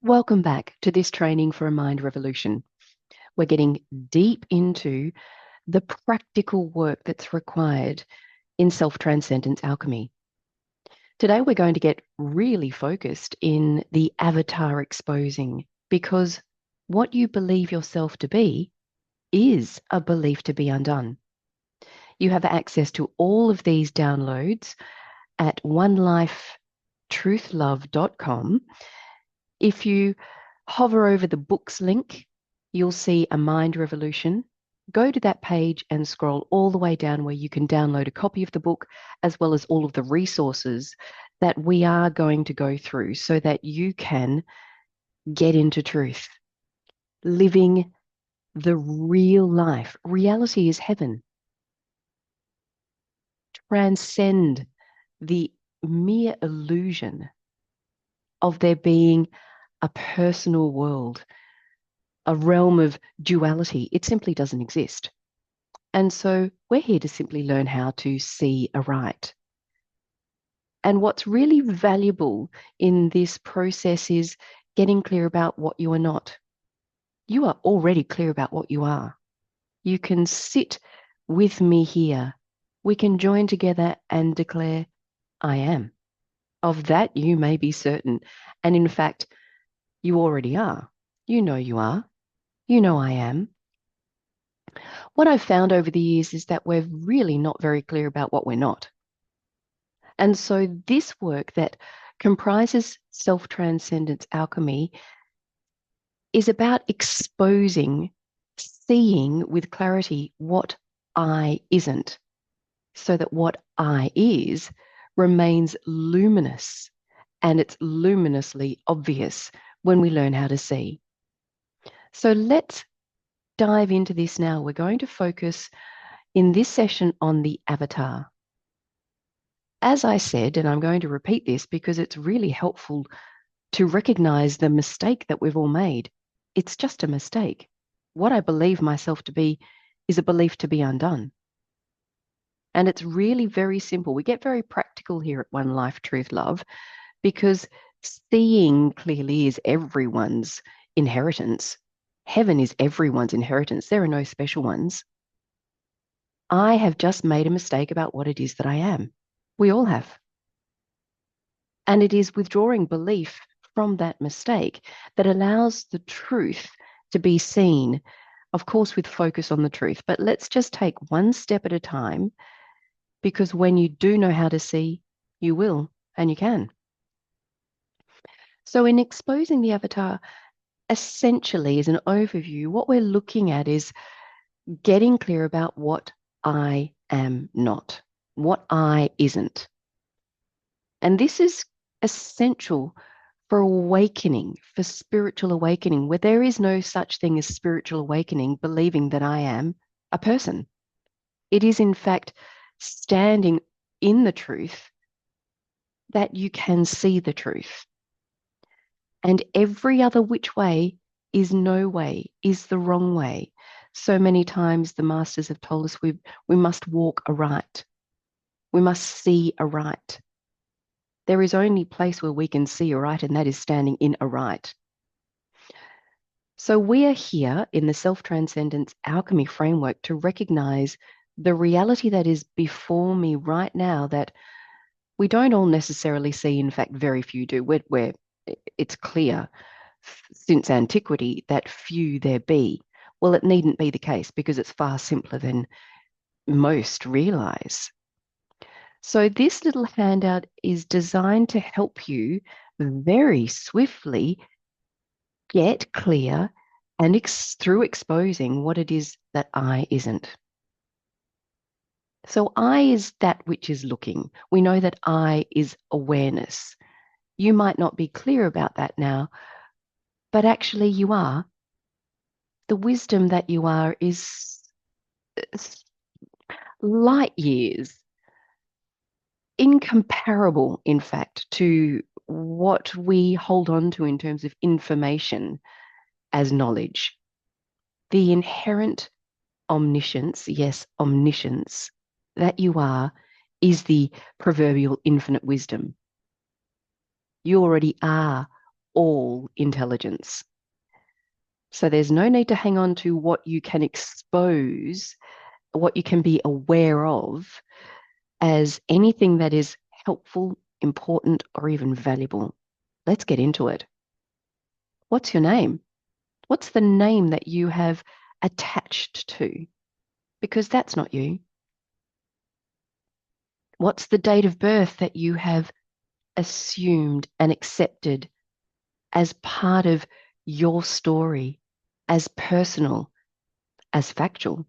Welcome back to this training for a mind revolution. We're getting deep into the practical work that's required in self-transcendence alchemy. Today, we're going to get really focused in the avatar exposing, because what you believe yourself to be is a belief to be undone. You have access to all of these downloads at OneLifeTruthLove.com. If you hover over the books link, you'll see a mind revolution. Go to that page and scroll all the way down where you can download a copy of the book, as well as all of the resources that we are going to go through so that you can get into truth, living the real life. Reality is heaven. Transcend the mere illusion of there being a personal world, a realm of duality. It simply doesn't exist. And so we're here to simply learn how to see aright. And what's really valuable in this process is getting clear about what you are not. You are already clear about what you are. You can sit with me here. We can join together and declare, I am. Of that you may be certain. And in fact, you already are. You know you are. You know I am. What I've found over the years is that we're really not very clear about what we're not. And so this work that comprises self-transcendence alchemy is about exposing, seeing with clarity what I isn't, so that what I is remains luminous, and it's luminously obvious when we learn how to see. So let's dive into this now. We're going to focus in this session on the avatar. As I said, and I'm going to repeat this because it's really helpful to recognize the mistake that we've all made. It's just a mistake. What I believe myself to be is a belief to be undone. And it's really very simple. We get very practical here at One Life Truth Love because seeing clearly is everyone's inheritance. Heaven is everyone's inheritance. There are no special ones. I have just made a mistake about what it is that I am. We all have. And it is withdrawing belief from that mistake that allows the truth to be seen, of course, with focus on the truth. But let's just take one step at a time, because when you do know how to see, you will and you can. So in exposing the avatar, essentially as an overview, what we're looking at is getting clear about what I am not, what I isn't. And this is essential for awakening, for spiritual awakening, where there is no such thing as spiritual awakening, believing that I am a person. It is, in fact, standing in the truth that you can see the truth. And every other which way is no way, is the wrong way. So many times the masters have told us we must walk aright. We must see aright. There is only place where we can see aright, and that is standing in aright. So we are here in the Self-Transcendence Alchemy Framework to recognize the reality that is before me right now that we don't all necessarily see. In fact, very few do. Where it's clear since antiquity that few there be. Well, it needn't be the case because it's far simpler than most realize. So this little handout is designed to help you very swiftly get clear and through exposing what it is that I isn't. So I is that which is looking. We know that I is awareness. You might not be clear about that now, but actually you are. The wisdom that you are is light years, incomparable, in fact, to what we hold on to in terms of information as knowledge. The inherent omniscience, yes, omniscience, that you are is the proverbial infinite wisdom. You already are all intelligence. So there's no need to hang on to what you can expose, what you can be aware of as anything that is helpful, important, or even valuable. Let's get into it. What's your name? What's the name that you have attached to? Because that's not you. What's the date of birth that you have assumed and accepted as part of your story, as personal, as factual?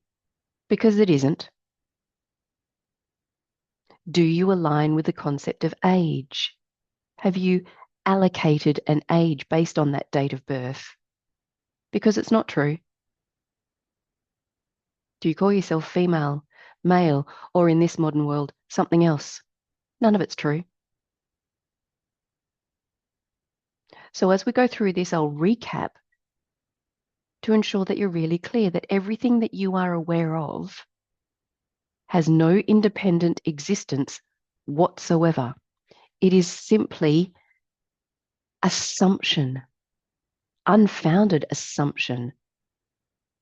Because it isn't. Do you align with the concept of age? Have you allocated an age based on that date of birth? Because it's not true. Do you call yourself female, male, or in this modern world, something else? None of it's true. So as we go through this, I'll recap to ensure that you're really clear that everything that you are aware of has no independent existence whatsoever. It is simply assumption, unfounded assumption,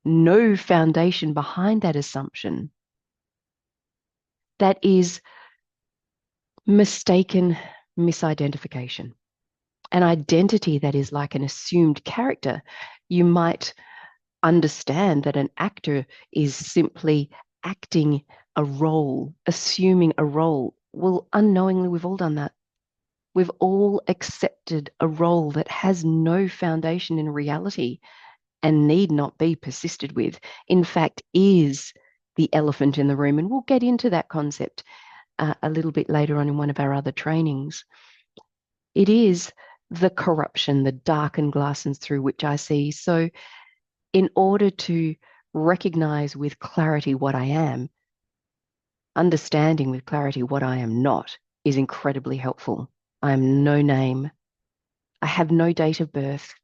no foundation behind that assumption. That is mistaken misidentification. An identity that is like an assumed character. You might understand that an actor is simply acting a role, assuming a role. Well, unknowingly, we've all done that. We've all accepted a role that has no foundation in reality and need not be persisted with. In fact, is the elephant in the room. And we'll get into that concept a little bit later on in one of our other trainings. It is the corruption, the darkened glasses through which I see. So in order to recognize with clarity what I am, understanding with clarity what I am not is incredibly helpful. I am no name. I have no date of birth.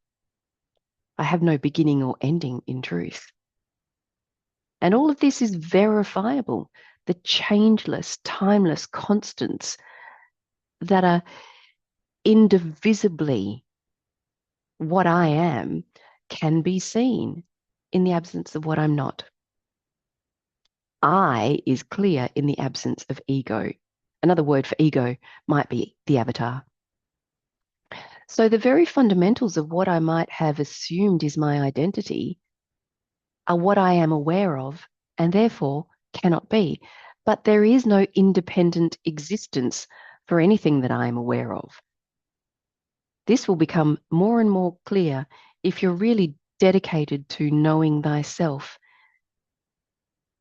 I have no beginning or ending in truth. And all of this is verifiable. The changeless, timeless constants that are indivisibly what I am can be seen in the absence of what I'm not. I is clear in the absence of ego. Another word for ego might be the avatar. So the very fundamentals of what I might have assumed is my identity are what I am aware of and therefore cannot be. But there is no independent existence for anything that I am aware of. This will become more and more clear if you're really dedicated to knowing thyself.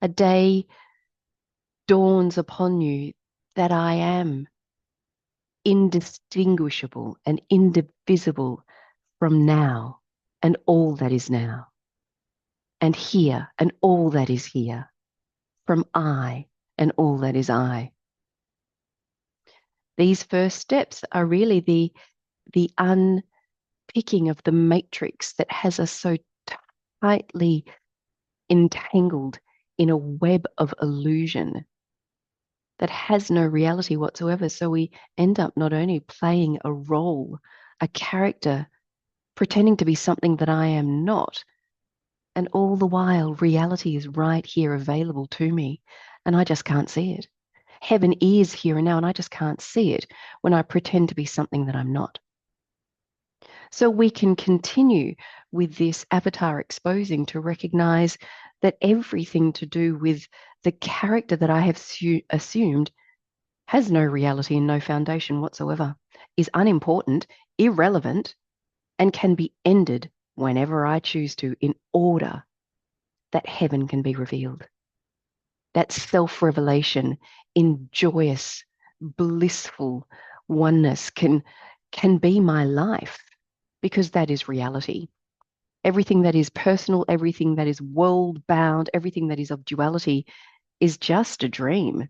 A day dawns upon you that I am indistinguishable and indivisible from now and all that is now, and here and all that is here, from I and all that is I. These first steps are really the unpicking of the matrix that has us so tightly entangled in a web of illusion that has no reality whatsoever. So we end up not only playing a role, a character, pretending to be something that I am not, and all the while reality is right here available to me, and I just can't see it. Heaven is here and now, and I just can't see it when I pretend to be something that I'm not. So we can continue with this avatar exposing to recognize that everything to do with the character that I have assumed has no reality and no foundation whatsoever, is unimportant, irrelevant, and can be ended whenever I choose to in order that heaven can be revealed. That self-revelation in joyous, blissful oneness can be my life, because that is reality. Everything that is personal, everything that is world-bound, everything that is of duality is just a dream,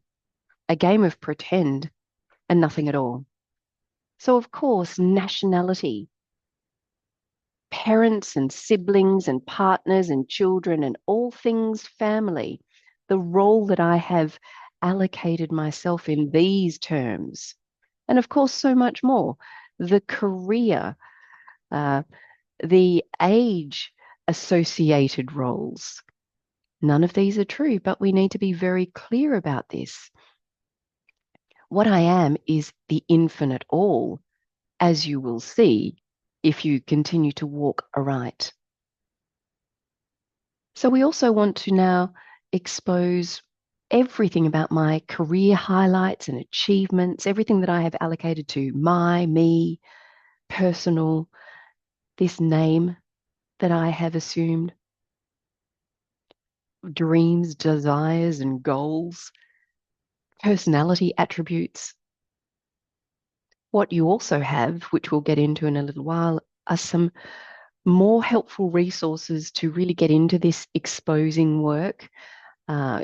a game of pretend, and nothing at all. So, of course, nationality, parents and siblings and partners and children and all things family, the role that I have allocated myself in these terms, and of course, so much more, the career, uh, the age-associated roles. None of these are true, but we need to be very clear about this. What I am is the infinite all, as you will see if you continue to walk aright. So we also want to now expose everything about my career highlights and achievements, everything that I have allocated to me, personal, this name that I have assumed, dreams, desires, and goals, personality attributes. What you also have, which we'll get into in a little while, are some more helpful resources to really get into this exposing work.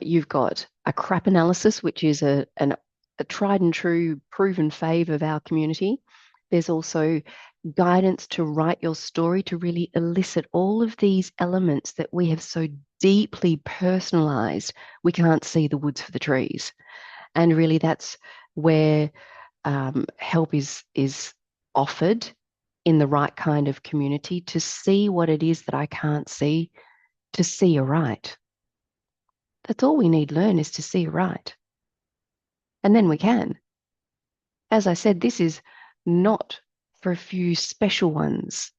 You've got a crap analysis, which is a tried and true proven fave of our community. There's also guidance to write your story to really elicit all of these elements that we have so deeply personalized, we can't see the woods for the trees. And really that's where help is offered in the right kind of community to see what it is that I can't see, to see aright. That's all we need learn is to see aright. And then we can. As I said, this is not for a few special ones.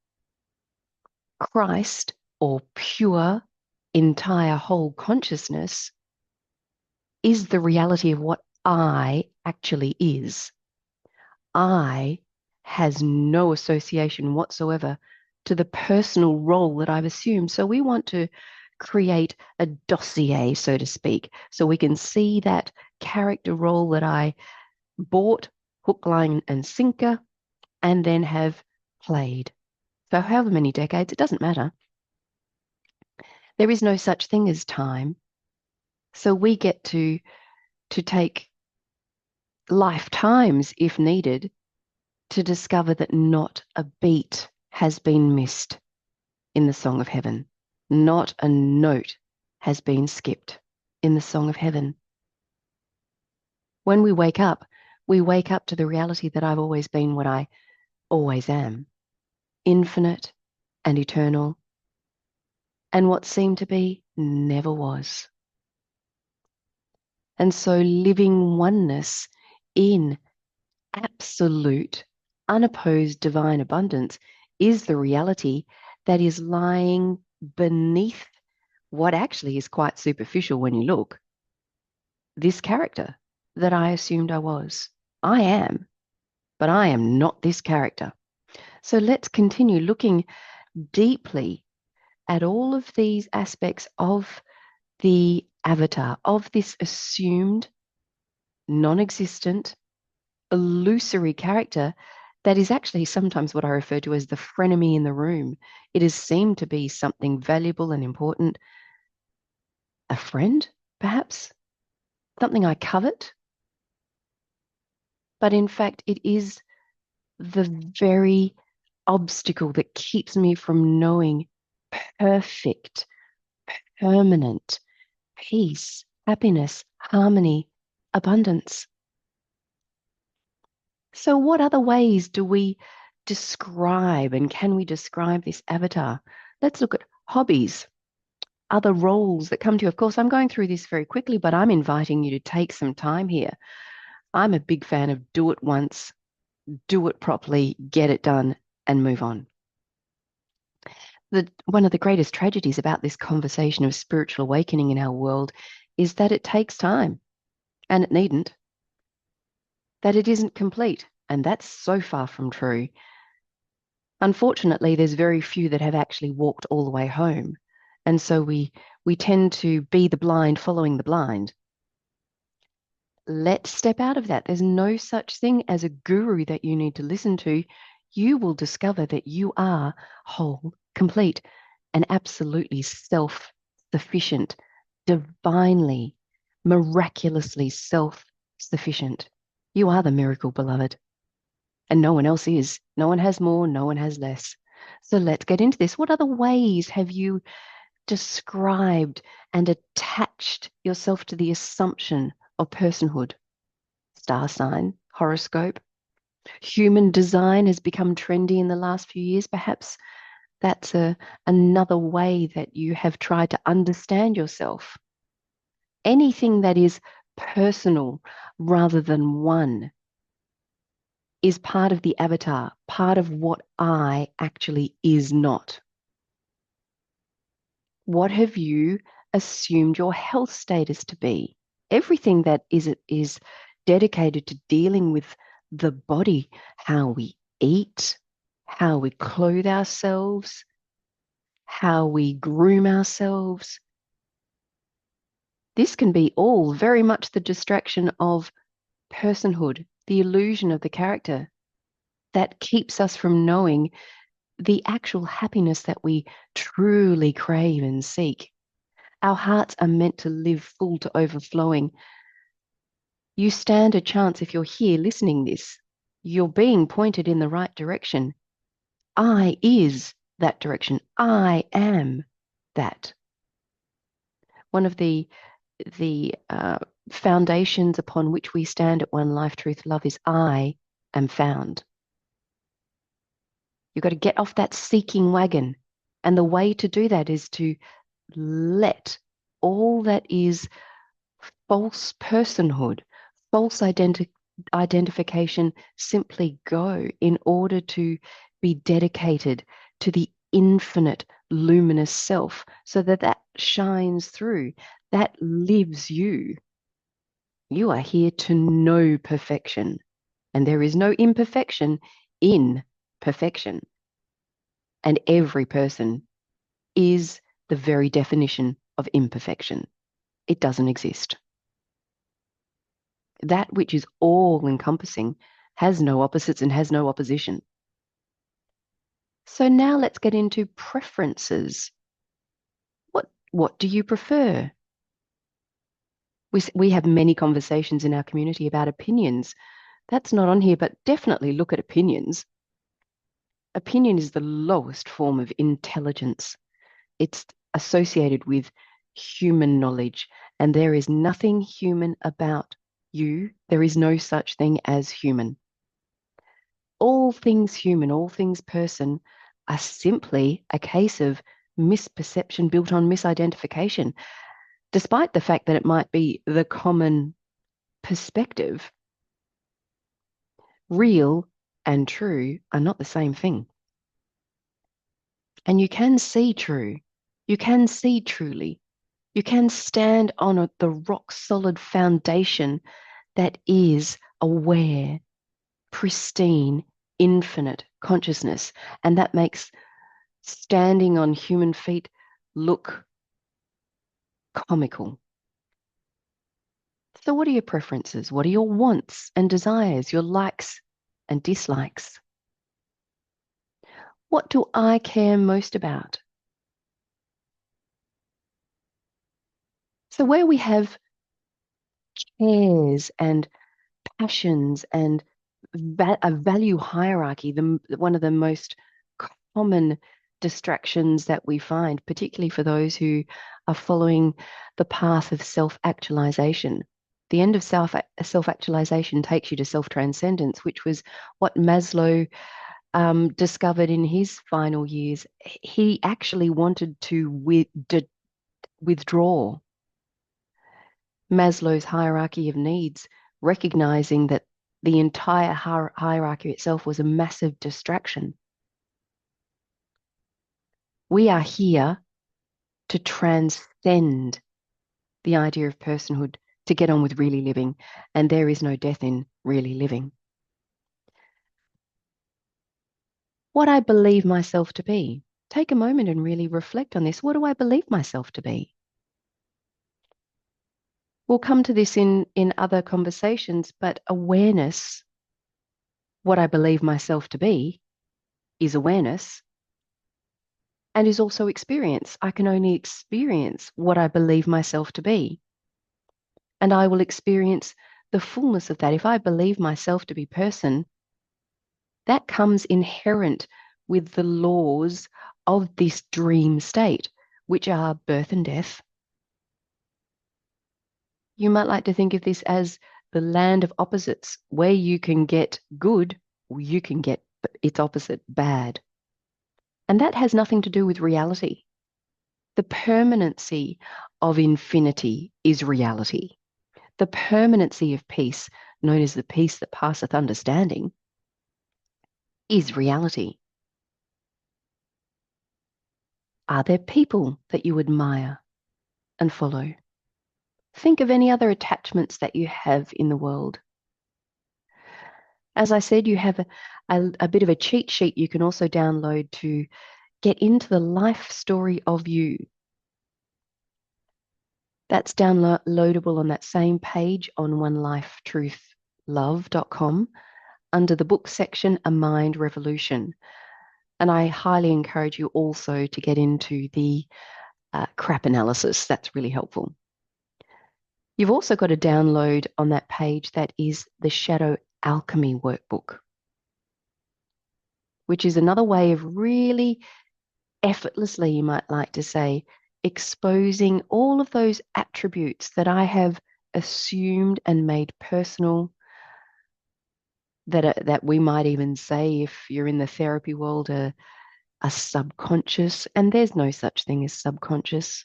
Christ, or pure, entire whole consciousness, is the reality of what I actually is. I has no association whatsoever to the personal role that I've assumed. So we want to create a dossier, so to speak, so we can see that character role that I bought, hook, line, and sinker, and then have played. So however many decades, it doesn't matter. There is no such thing as time. So we get to take lifetimes, if needed, to discover that not a beat has been missed in the Song of Heaven. Not a note has been skipped in the Song of Heaven. When we wake up to the reality that I've always been what I always am, infinite and eternal, and what seemed to be never was. And so living oneness in absolute, unopposed divine abundance is the reality that is lying beneath what actually is quite superficial when you look. This character that I assumed I was. I am, but I am not this character. So let's continue looking deeply at all of these aspects of the avatar, of this assumed, non-existent, illusory character that is actually sometimes what I refer to as the frenemy in the room. It is seen to be something valuable and important, a friend, perhaps, something I covet. But in fact, it is the very obstacle that keeps me from knowing perfect, permanent peace, happiness, harmony, abundance. So what other ways do we describe and can we describe this avatar? Let's look at hobbies, other roles that come to you. Of course, I'm going through this very quickly, but I'm inviting you to take some time here. I'm a big fan of do it once, do it properly, get it done, and move on. One of the greatest tragedies about this conversation of spiritual awakening in our world is that it takes time, and it needn't. That it isn't complete, and that's so far from true. Unfortunately, there's very few that have actually walked all the way home, and so we tend to be the blind following the blind. Let's step out of that. There's no such thing as a guru that you need to listen to. You will discover that you are whole, complete, and absolutely self-sufficient, divinely, miraculously self-sufficient. You are the miracle, beloved. And no one else is. No one has more, no one has less. So let's get into this. What other ways have you described and attached yourself to the assumption of personhood? Star sign, horoscope, Human design has become trendy in the last few years. Perhaps that's another way that you have tried to understand yourself. Anything that is personal rather than one is part of the avatar, part of what I actually is not. What have you assumed your health status to be? Everything that is dedicated to dealing with the body, how we eat, how we clothe ourselves, how we groom ourselves. This can be all very much the distraction of personhood, the illusion of the character that keeps us from knowing the actual happiness that we truly crave and seek. Our hearts are meant to live full to overflowing. You stand a chance if you're here listening this. You're being pointed in the right direction. I is that direction. I am that. One of the foundations upon which we stand at One Life Truth Love is I am found. You've got to get off that seeking wagon. And the way to do that is to let all that is false personhood, false identification simply go in order to be dedicated to the infinite luminous self so that that shines through, that lives you. You are here to know perfection, and there is no imperfection in perfection. And every person is the very definition of imperfection. It doesn't exist. That which is all-encompassing has no opposites and has no opposition. So now let's get into preferences. What do you prefer? We have many conversations in our community about opinions. That's not on here, but definitely look at opinions. Opinion is the lowest form of intelligence. It's associated with human knowledge, and there is nothing human about you. There is no such thing as human. All things human, all things person are simply a case of misperception built on misidentification. Despite the fact that it might be the common perspective, real and true are not the same thing. And you can see true. You can see truly. You can stand on the rock-solid foundation that is aware, pristine, infinite consciousness. And that makes standing on human feet look comical. So what are your preferences? What are your wants and desires, your likes and dislikes? What do I care most about? So where we have cares and passions and a value hierarchy, one of the most common distractions that we find, particularly for those who are following the path of self-actualization. The end of self-actualization takes you to self-transcendence, which was what Maslow discovered in his final years. He actually wanted to withdraw Maslow's hierarchy of needs, recognizing that the entire hierarchy itself was a massive distraction. We are here to transcend the idea of personhood, to get on with really living, and there is no death in really living. What I believe myself to be. Take a moment and really reflect on this. What do I believe myself to be? We'll come to this in other conversations, but awareness, what I believe myself to be, is awareness and is also experience. I can only experience what I believe myself to be. And I will experience the fullness of that. If I believe myself to be person, that comes inherent with the laws of this dream state, which are birth and death. You might like to think of this as the land of opposites, where you can get good you can get its opposite, bad. And that has nothing to do with reality. The permanency of infinity is reality. The permanency of peace, known as the peace that passeth understanding, is reality. Are there people that you admire and follow? Think of any other attachments that you have in the world. As I said, you have a bit of a cheat sheet you can also download to get into the life story of you. That's downloadable on that same page on OneLifeTruthLove.com under the book section, A Mind Revolution. And I highly encourage you also to get into the crap analysis. That's really helpful. You've also got a download on that page that is the Shadow Alchemy Workbook, which is another way of really effortlessly, you might like to say, exposing all of those attributes that I have assumed and made personal, that we might even say, if you're in the therapy world, a subconscious, and there's no such thing as subconscious.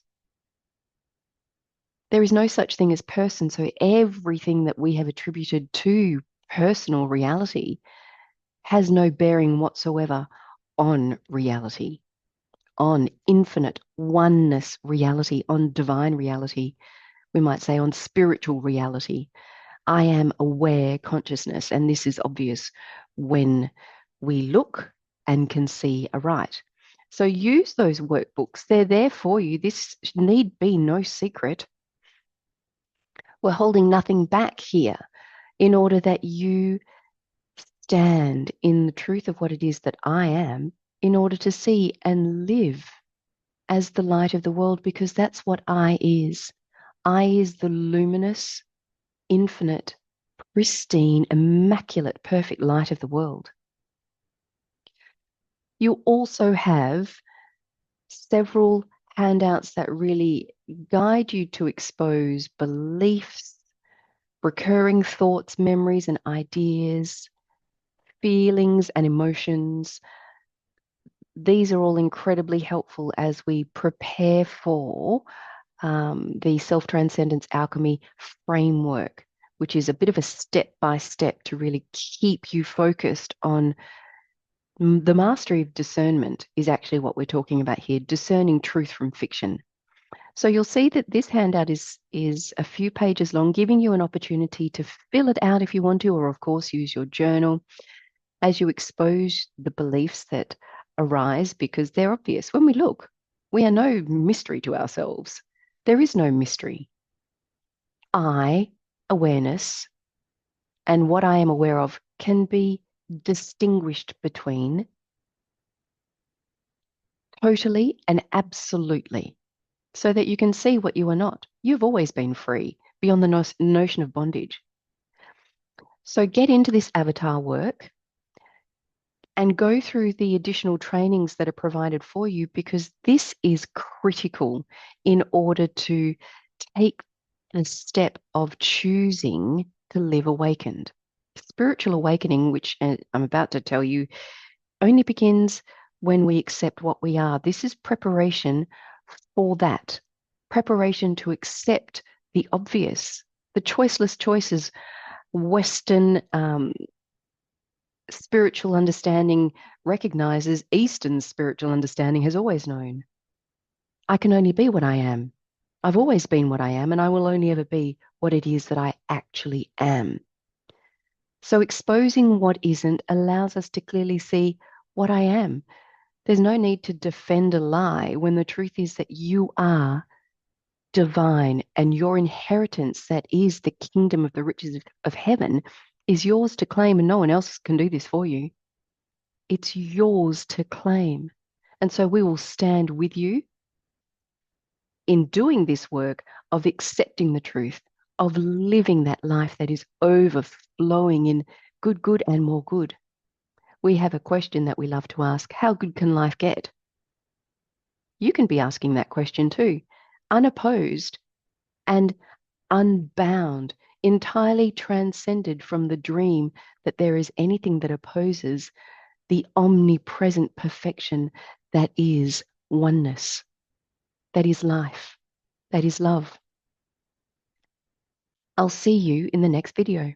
There is no such thing as person, so everything that we have attributed to personal reality has no bearing whatsoever on reality, on infinite oneness reality, on divine reality, we might say on spiritual reality. I am aware consciousness, and this is obvious when we look and can see aright. So use those workbooks. They're there for you. This need be no secret. We're holding nothing back here in order that you stand in the truth of what it is that I am, in order to see and live as the light of the world, because that's what I is. I is the luminous, infinite, pristine, immaculate, perfect light of the world. You also have several handouts that really guide you to expose beliefs, recurring thoughts, memories, and ideas, feelings and emotions. These are all incredibly helpful as we prepare for the Self-Transcendence Alchemy Framework, which is a bit of a step-by-step to really keep you focused on the mastery of discernment is actually what we're talking about here, discerning truth from fiction. So you'll see that this handout is a few pages long, giving you an opportunity to fill it out if you want to, or of course use your journal as you expose the beliefs that arise, because they're obvious. When we look, we are no mystery to ourselves. There is no mystery. I, awareness, and what I am aware of can be distinguished between totally and absolutely, so that you can see what you are not. You've always been free beyond the notion of bondage. So get into this avatar work and go through the additional trainings that are provided for you, because this is critical in order to take the step of choosing to live awakened. Spiritual awakening, which I'm about to tell you, only begins when we accept what we are. This is preparation for that, preparation to accept the obvious, the choiceless choices Western spiritual understanding recognizes, Eastern spiritual understanding has always known. I can only be what I am. I've always been what I am, and I will only ever be what it is that I actually am. So exposing what isn't allows us to clearly see what I am. There's no need to defend a lie when the truth is that you are divine, and your inheritance, that is the kingdom of the riches of heaven, is yours to claim, and no one else can do this for you. It's yours to claim. And so we will stand with you in doing this work of accepting the truth, of living that life that is overflowing in good, good, and more good. We have a question that we love to ask: how good can life get? You can be asking that question too, unopposed and unbound entirely transcended from the dream that there is anything that opposes the omnipresent perfection that is oneness, that is life, that is love. I'll see you in the next video.